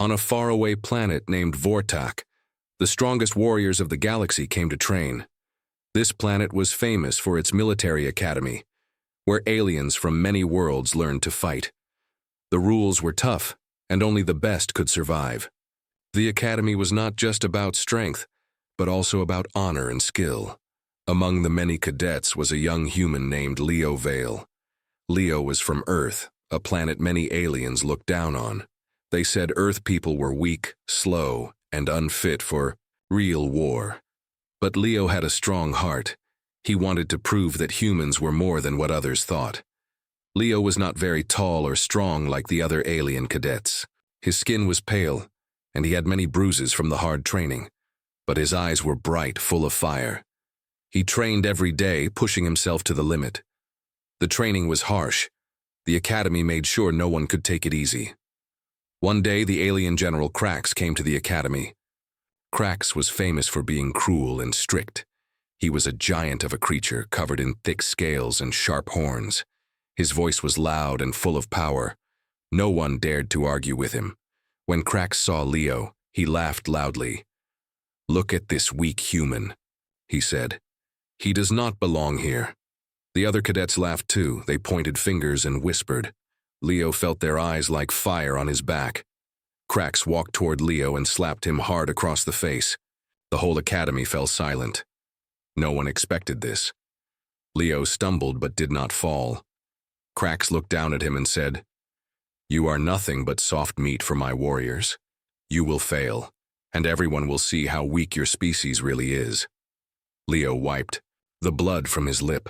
On a faraway planet named Vortak, the strongest warriors of the galaxy came to train. This planet was famous for its military academy, where aliens from many worlds learned to fight. The rules were tough, and only the best could survive. The academy was not just about strength, but also about honor and skill. Among the many cadets was a young human named Leo Vale. Leo was from Earth, a planet many aliens looked down on. They said Earth people were weak, slow, and unfit for real war. But Leo had a strong heart. He wanted to prove that humans were more than what others thought. Leo was not very tall or strong like the other alien cadets. His skin was pale, and he had many bruises from the hard training. But his eyes were bright, full of fire. He trained every day, pushing himself to the limit. The training was harsh. The academy made sure no one could take it easy. One day, the alien general Krax came to the academy. Krax was famous for being cruel and strict. He was a giant of a creature covered in thick scales and sharp horns. His voice was loud and full of power. No one dared to argue with him. When Krax saw Leo, he laughed loudly. "Look at this weak human," he said. "He does not belong here." The other cadets laughed too. They pointed fingers and whispered. Leo felt their eyes like fire on his back. Krax walked toward Leo and slapped him hard across the face. The whole academy fell silent. No one expected this. Leo stumbled but did not fall. Krax looked down at him and said, "You are nothing but soft meat for my warriors. You will fail, and everyone will see how weak your species really is." Leo wiped the blood from his lip.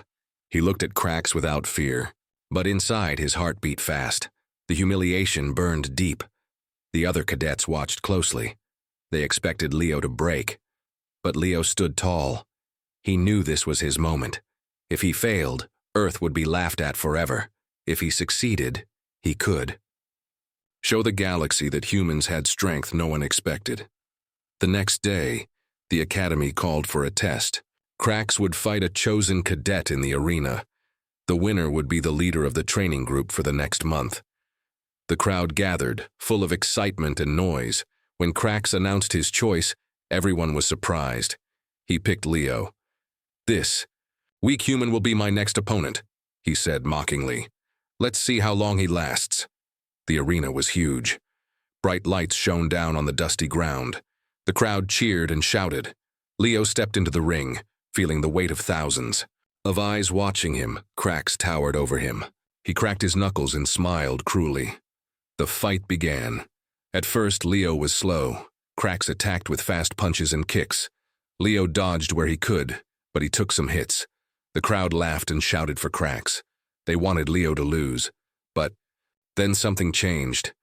He looked at Krax without fear, but inside his heart beat fast. The humiliation burned deep. The other cadets watched closely. They expected Leo to break, but Leo stood tall. He knew this was his moment. If he failed, Earth would be laughed at forever. If he succeeded, he could show the galaxy that humans had strength no one expected. The next day, the academy called for a test. Krax would fight a chosen cadet in the arena. The winner would be the leader of the training group for the next month. The crowd gathered, full of excitement and noise. When Krax announced his choice, everyone was surprised. He picked Leo. "This weak human will be my next opponent," he said mockingly. "Let's see how long he lasts." The arena was huge. Bright lights shone down on the dusty ground. The crowd cheered and shouted. Leo stepped into the ring, feeling the weight of thousands of eyes watching him. Krax towered over him. He cracked his knuckles and smiled cruelly. The fight began. At first, Leo was slow. Krax attacked with fast punches and kicks. Leo dodged where he could, but he took some hits. The crowd laughed and shouted for Krax. They wanted Leo to lose. But then something changed.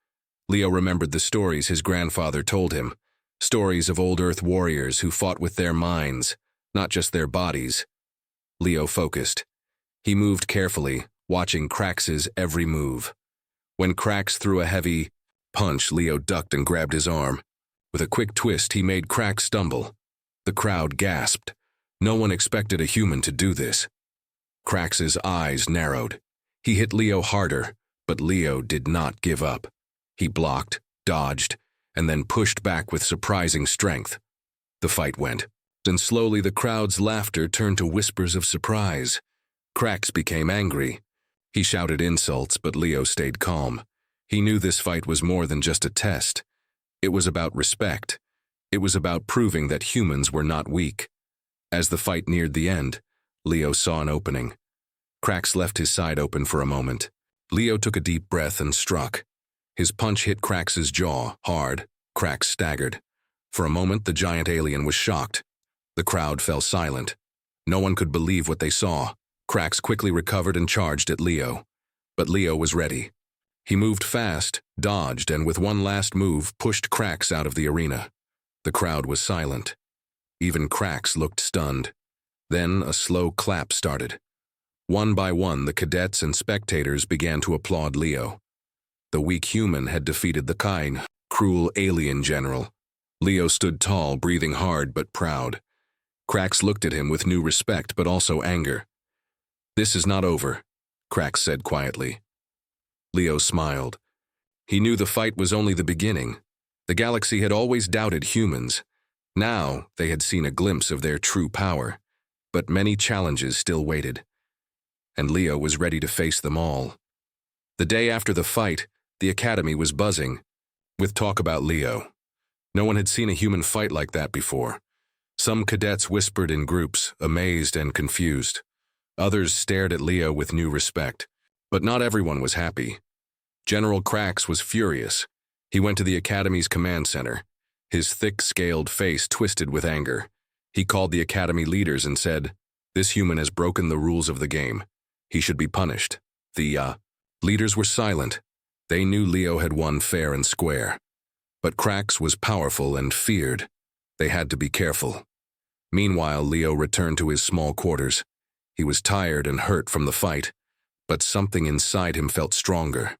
Leo remembered the stories his grandfather told him. Stories of old Earth warriors who fought with their minds, not just their bodies. Leo focused. He moved carefully, watching Krax's every move. When Krax threw a heavy punch, Leo ducked and grabbed his arm. With a quick twist, he made Krax stumble. The crowd gasped. No one expected a human to do this. Krax's eyes narrowed. He hit Leo harder, but Leo did not give up. He blocked, dodged, and then pushed back with surprising strength. The fight went, and slowly the crowd's laughter turned to whispers of surprise. Krax became angry. He shouted insults, but Leo stayed calm. He knew this fight was more than just a test. It was about respect. It was about proving that humans were not weak. As the fight neared the end, Leo saw an opening. Krax left his side open for a moment. Leo took a deep breath and struck. His punch hit Krax's jaw, hard. Krax staggered. For a moment, the giant alien was shocked. The crowd fell silent. No one could believe what they saw. Krax quickly recovered and charged at Leo. But Leo was ready. He moved fast, dodged, and with one last move, pushed Krax out of the arena. The crowd was silent. Even Krax looked stunned. Then a slow clap started. One by one, the cadets and spectators began to applaud Leo. The weak human had defeated the kind, cruel alien general. Leo stood tall, breathing hard but proud. Krax looked at him with new respect but also anger. "This is not over," Krax said quietly. Leo smiled. He knew the fight was only the beginning. The galaxy had always doubted humans. Now they had seen a glimpse of their true power, but many challenges still waited, and Leo was ready to face them all. The day after the fight, the Academy was buzzing with talk about Leo. No one had seen a human fight like that before. Some cadets whispered in groups, amazed and confused. Others stared at Leo with new respect. But not everyone was happy. General Krax was furious. He went to the Academy's command center, his thick-scaled face twisted with anger. He called the Academy leaders and said, "This human has broken the rules of the game. He should be punished." The leaders were silent. They knew Leo had won fair and square. But Krax was powerful and feared. They had to be careful. Meanwhile, Leo returned to his small quarters. He was tired and hurt from the fight, but something inside him felt stronger.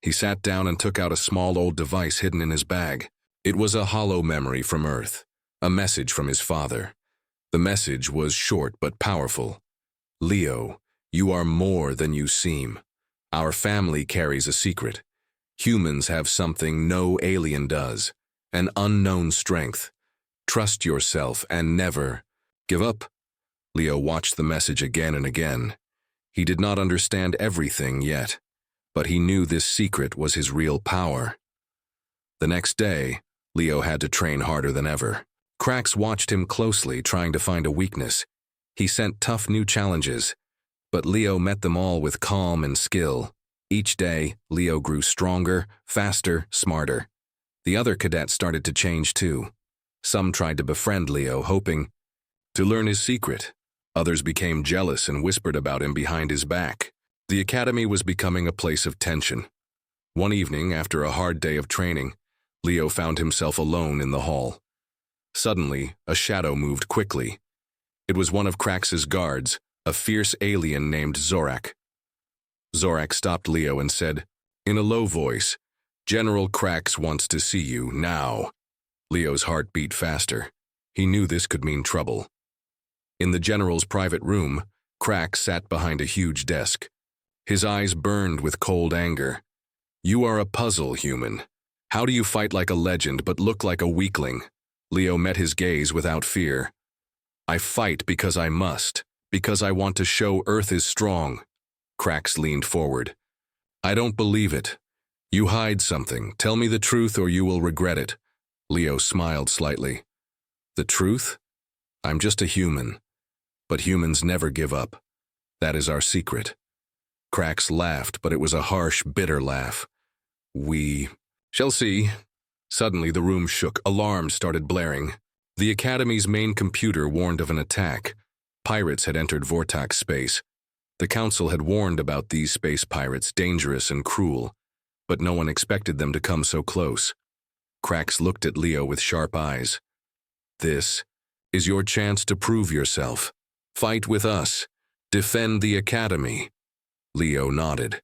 He sat down and took out a small old device hidden in his bag. It was a hollow memory from Earth, a message from his father. The message was short but powerful. "Leo, you are more than you seem. Our family carries a secret. Humans have something no alien does, an unknown strength. Trust yourself and never give up." Leo watched the message again and again. He did not understand everything yet, but he knew this secret was his real power. The next day, Leo had to train harder than ever. Krax watched him closely, trying to find a weakness. He sent tough new challenges, but Leo met them all with calm and skill. Each day, Leo grew stronger, faster, smarter. The other cadets started to change too. Some tried to befriend Leo, hoping to learn his secret. Others became jealous and whispered about him behind his back. The Academy was becoming a place of tension. One evening, after a hard day of training, Leo found himself alone in the hall. Suddenly, a shadow moved quickly. It was one of Krax's guards, a fierce alien named Zorak. Zorak stopped Leo and said, in a low voice, "General Krax wants to see you now." Leo's heart beat faster. He knew this could mean trouble. In the general's private room, Krax sat behind a huge desk. His eyes burned with cold anger. "You are a puzzle, human. How do you fight like a legend but look like a weakling?" Leo met his gaze without fear. "I fight because I must, because I want to show Earth is strong." Krax leaned forward. "I don't believe it. You hide something. Tell me the truth or you will regret it." Leo smiled slightly. "The truth? I'm just a human. But humans never give up. That is our secret." Krax laughed, but it was a harsh, bitter laugh. "We shall see." Suddenly the room shook. Alarms started blaring. The Academy's main computer warned of an attack. Pirates had entered Vortak's space. The Council had warned about these space pirates, dangerous and cruel, but no one expected them to come so close. Krax looked at Leo with sharp eyes. "This is your chance to prove yourself. Fight with us. Defend the Academy." Leo nodded.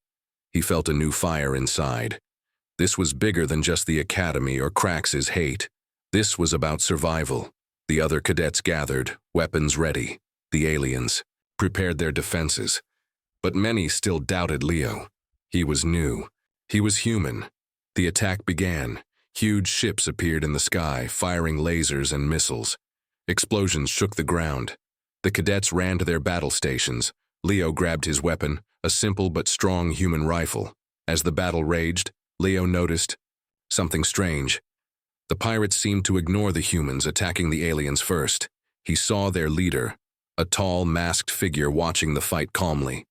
He felt a new fire inside. This was bigger than just the Academy or Krax's hate. This was about survival. The other cadets gathered, weapons ready. The aliens prepared their defenses. But many still doubted Leo. He was new. He was human. The attack began. Huge ships appeared in the sky, firing lasers and missiles. Explosions shook the ground. The cadets ran to their battle stations. Leo grabbed his weapon, a simple but strong human rifle. As the battle raged, Leo noticed something strange. The pirates seemed to ignore the humans, attacking the aliens first. He saw their leader, a tall, masked figure watching the fight calmly.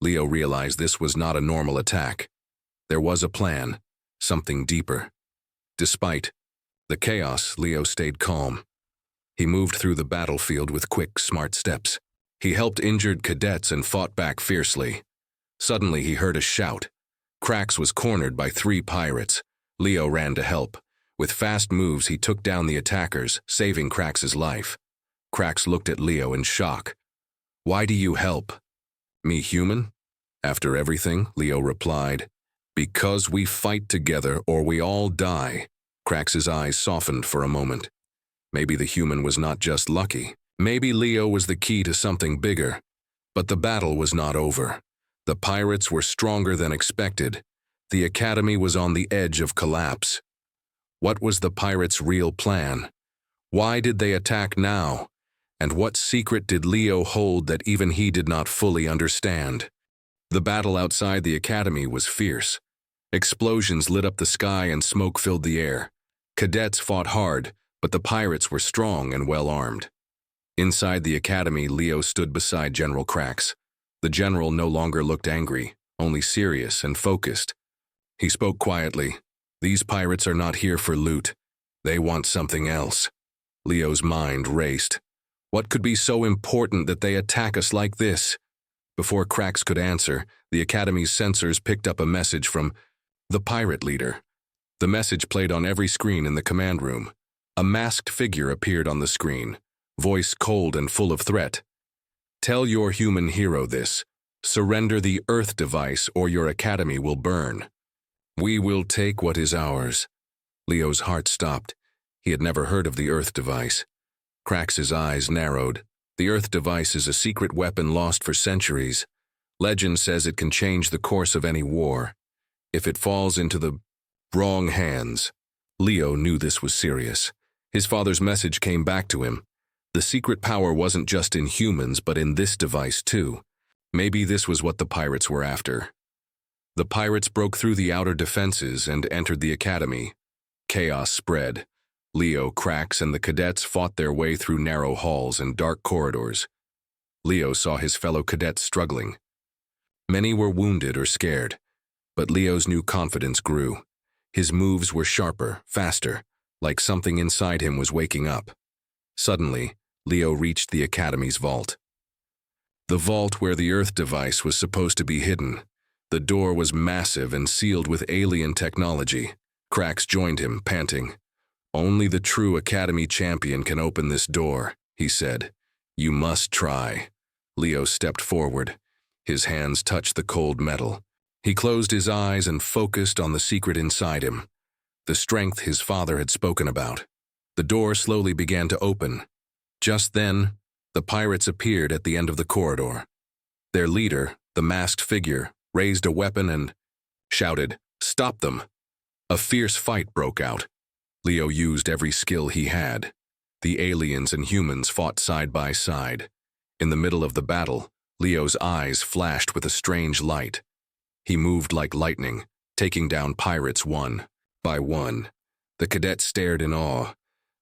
Leo realized this was not a normal attack. There was a plan, something deeper. Despite the chaos, Leo stayed calm. He moved through the battlefield with quick, smart steps. He helped injured cadets and fought back fiercely. Suddenly he heard a shout. Krax was cornered by 3 pirates. Leo ran to help. With fast moves, he took down the attackers, saving Krax's life. Krax looked at Leo in shock. "Why do you help?" "Me human?" "After everything," Leo replied. "Because we fight together or we all die." Krax's eyes softened for a moment. Maybe the human was not just lucky. Maybe Leo was the key to something bigger. But the battle was not over. The pirates were stronger than expected. The Academy was on the edge of collapse. What was the pirates' real plan? Why did they attack now? And what secret did Leo hold that even he did not fully understand? The battle outside the academy was fierce. Explosions lit up the sky and smoke filled the air. Cadets fought hard, but the pirates were strong and well-armed. Inside the academy, Leo stood beside General Krax. The general no longer looked angry, only serious and focused. He spoke quietly. "These pirates are not here for loot. They want something else." Leo's mind raced. What could be so important that they attack us like this? Before Krax could answer, the Academy's sensors picked up a message from the pirate leader. The message played on every screen in the command room. A masked figure appeared on the screen, voice cold and full of threat. "Tell your human hero this. Surrender the Earth device or your academy will burn. We will take what is ours." Leo's heart stopped. He had never heard of the Earth device. Krax's eyes narrowed. The Earth device is a secret weapon lost for centuries. Legend says it can change the course of any war. If it falls into the wrong hands. Leo knew this was serious. His father's message came back to him. The secret power wasn't just in humans, but in this device too. Maybe this was what the pirates were after. The pirates broke through the outer defenses and entered the academy. Chaos spread. Leo, Krax, and the cadets fought their way through narrow halls and dark corridors. Leo saw his fellow cadets struggling. Many were wounded or scared, but Leo's new confidence grew. His moves were sharper, faster, like something inside him was waking up. Suddenly, Leo reached the academy's vault. The vault where the Earth device was supposed to be hidden. The door was massive and sealed with alien technology. Krax joined him, panting. "Only the true Academy champion can open this door," he said. "You must try." Leo stepped forward. His hands touched the cold metal. He closed his eyes and focused on the secret inside him, the strength his father had spoken about. The door slowly began to open. Just then, the pirates appeared at the end of the corridor. Their leader, the masked figure, raised a weapon and shouted, "Stop them!" A fierce fight broke out. Leo used every skill he had. The aliens and humans fought side by side. In the middle of the battle, Leo's eyes flashed with a strange light. He moved like lightning, taking down pirates one by one. The cadets stared in awe.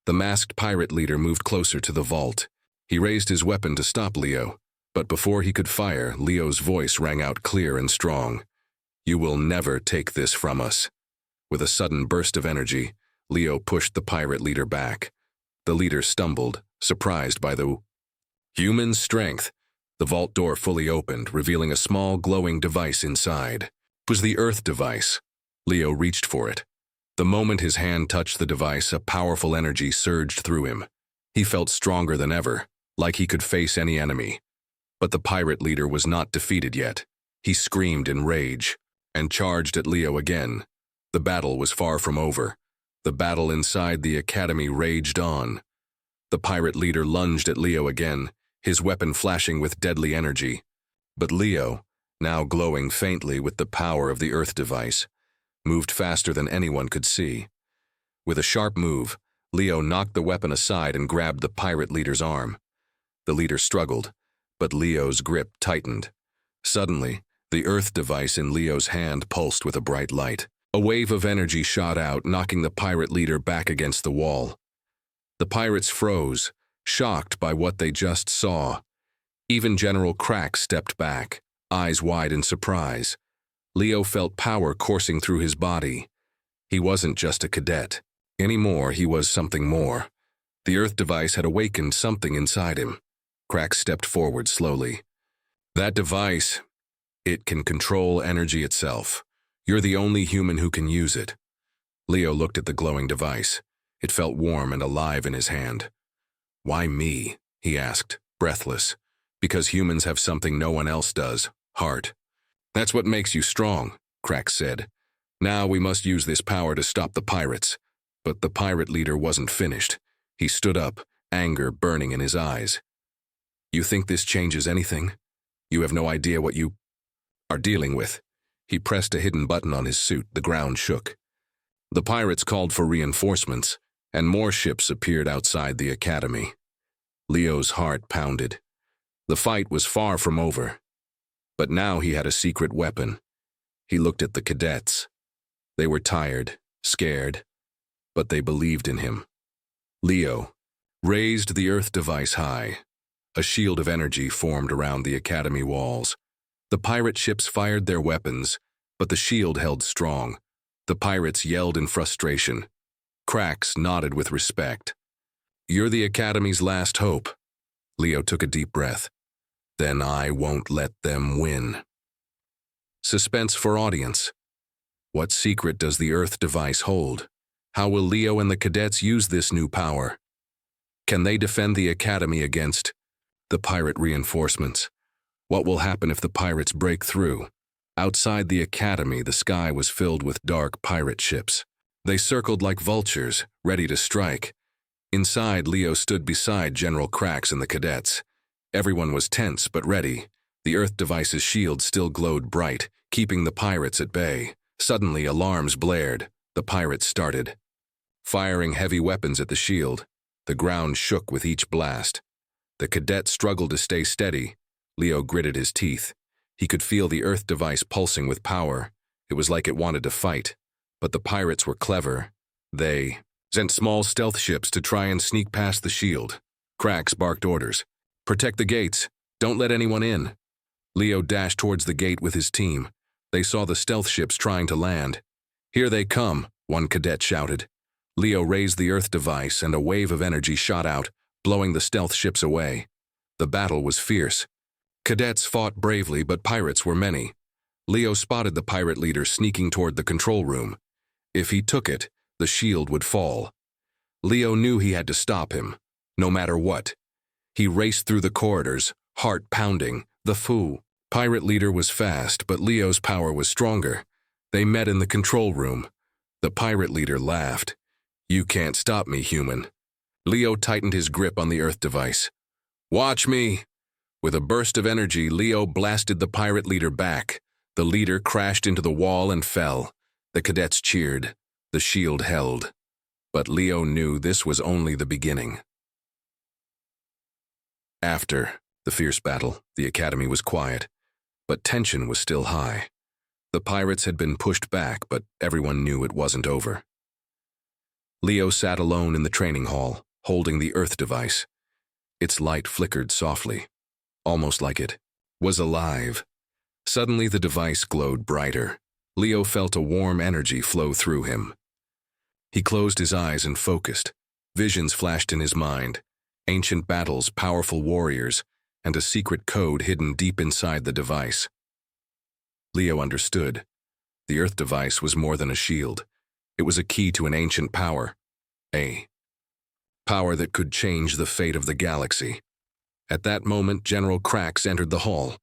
The masked pirate leader moved closer to the vault. He raised his weapon to stop Leo, but before he could fire, Leo's voice rang out clear and strong. "You will never take this from us." With a sudden burst of energy, Leo pushed the pirate leader back. The leader stumbled, surprised by the human strength. The vault door fully opened, revealing a small glowing device inside. It was the Earth device. Leo reached for it. The moment his hand touched the device, a powerful energy surged through him. He felt stronger than ever, like he could face any enemy. But the pirate leader was not defeated yet. He screamed in rage and charged at Leo again. The battle was far from over. The battle inside the academy raged on. The pirate leader lunged at Leo again, his weapon flashing with deadly energy. But Leo, now glowing faintly with the power of the Earth device, moved faster than anyone could see. With a sharp move, Leo knocked the weapon aside and grabbed the pirate leader's arm. The leader struggled, but Leo's grip tightened. Suddenly, the Earth device in Leo's hand pulsed with a bright light. A wave of energy shot out, knocking the pirate leader back against the wall. The pirates froze, shocked by what they just saw. Even General Krax stepped back, eyes wide in surprise. Leo felt power coursing through his body. He wasn't just a cadet. Anymore, he was something more. The Earth device had awakened something inside him. Krax stepped forward slowly. "That device, it can control energy itself. You're the only human who can use it." Leo looked at the glowing device. It felt warm and alive in his hand. "Why me?" he asked, breathless. "Because humans have something no one else does, heart." "That's what makes you strong," Krax said. "Now we must use this power to stop the pirates." But the pirate leader wasn't finished. He stood up, anger burning in his eyes. "You think this changes anything? You have no idea what you are dealing with." He pressed a hidden button on his suit. The ground shook. The pirates called for reinforcements, and more ships appeared outside the academy. Leo's heart pounded. The fight was far from over. But now he had a secret weapon. He looked at the cadets. They were tired, scared, but they believed in him. Leo raised the Earth device high. A shield of energy formed around the academy walls. The pirate ships fired their weapons, but the shield held strong. The pirates yelled in frustration. Cracks nodded with respect. "You're the academy's last hope." Leo took a deep breath. "Then I won't let them win." Suspense for audience. What secret does the Earth device hold? How will Leo and the cadets use this new power? Can they defend the academy against the pirate reinforcements? What will happen if the pirates break through? Outside the academy, the sky was filled with dark pirate ships. They circled like vultures, ready to strike. Inside, Leo stood beside General Cracks and the cadets. Everyone was tense but ready. The Earth device's shield still glowed bright, keeping the pirates at bay. Suddenly, alarms blared. The pirates started firing heavy weapons at the shield. The ground shook with each blast. The cadet struggled to stay steady. Leo gritted his teeth. He could feel the Earth device pulsing with power. It was like it wanted to fight. But the pirates were clever. They sent small stealth ships to try and sneak past the shield. Cracks barked orders. "Protect the gates. Don't let anyone in." Leo dashed towards the gate with his team. They saw the stealth ships trying to land. "Here they come," one cadet shouted. Leo raised the Earth device and a wave of energy shot out, blowing the stealth ships away. The battle was fierce. Cadets fought bravely, but pirates were many. Leo spotted the pirate leader sneaking toward the control room. If he took it, the shield would fall. Leo knew he had to stop him, no matter what. He raced through the corridors, heart pounding. The pirate leader was fast, but Leo's power was stronger. They met in the control room. The pirate leader laughed. "You can't stop me, human." Leo tightened his grip on the Earth device. "Watch me." With a burst of energy, Leo blasted the pirate leader back. The leader crashed into the wall and fell. The cadets cheered. The shield held. But Leo knew this was only the beginning. After the fierce battle, the academy was quiet, but tension was still high. The pirates had been pushed back, but everyone knew it wasn't over. Leo sat alone in the training hall, holding the Earth device. Its light flickered softly, almost like it was alive. Suddenly the device glowed brighter. Leo felt a warm energy flow through him. He closed his eyes and focused. Visions flashed in his mind. Ancient battles, powerful warriors, and a secret code hidden deep inside the device. Leo understood. The Earth device was more than a shield. It was a key to an ancient power. A power that could change the fate of the galaxy. At that moment, General Cracks entered the hall.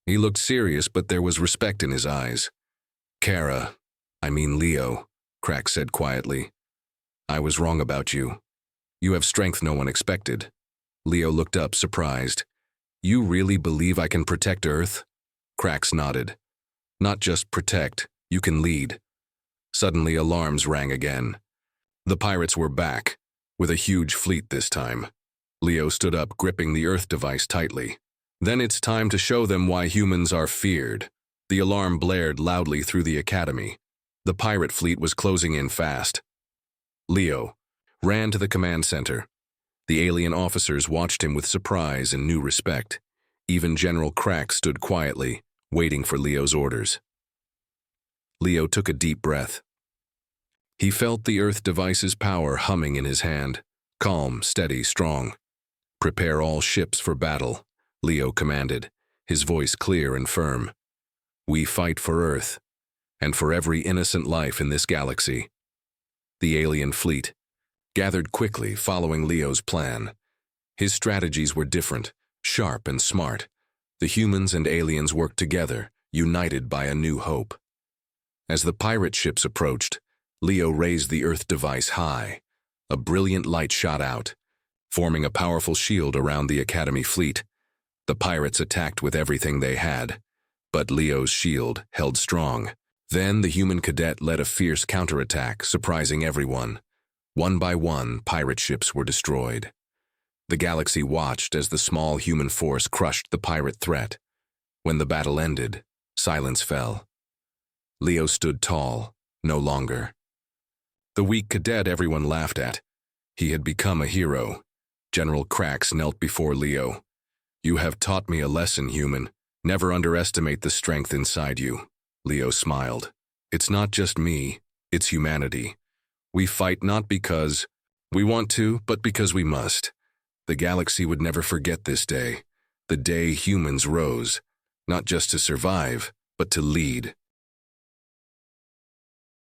He looked serious, but there was respect in his eyes. Leo, Cracks said quietly. "I was wrong about you. You have strength no one expected." Leo looked up, surprised. "You really believe I can protect Earth?" Cracks nodded. "Not just protect, you can lead." Suddenly, alarms rang again. The pirates were back, with a huge fleet this time. Leo stood up, gripping the Earth device tightly. "Then it's time to show them why humans are feared." The alarm blared loudly through the academy. The pirate fleet was closing in fast. Leo ran to the command center. The alien officers watched him with surprise and new respect. Even General Cracks stood quietly, waiting for Leo's orders. Leo took a deep breath. He felt the Earth device's power humming in his hand. Calm, steady, strong. "Prepare all ships for battle," Leo commanded, his voice clear and firm. "We fight for Earth, and for every innocent life in this galaxy." The alien fleet gathered quickly, following Leo's plan. His strategies were different, sharp and smart. The humans and aliens worked together, united by a new hope. As the pirate ships approached, Leo raised the Earth device high. A brilliant light shot out, forming a powerful shield around the Academy fleet. The pirates attacked with everything they had, but Leo's shield held strong. Then the human cadet led a fierce counterattack, surprising everyone. One by one, pirate ships were destroyed. The galaxy watched as the small human force crushed the pirate threat. When the battle ended, silence fell. Leo stood tall, no longer. The weak cadet everyone laughed at. He had become a hero. General Krax knelt before Leo. "You have taught me a lesson, human. Never underestimate the strength inside you." Leo smiled. "It's not just me, it's humanity. We fight not because we want to, but because we must." The galaxy would never forget this day, the day humans rose, not just to survive, but to lead.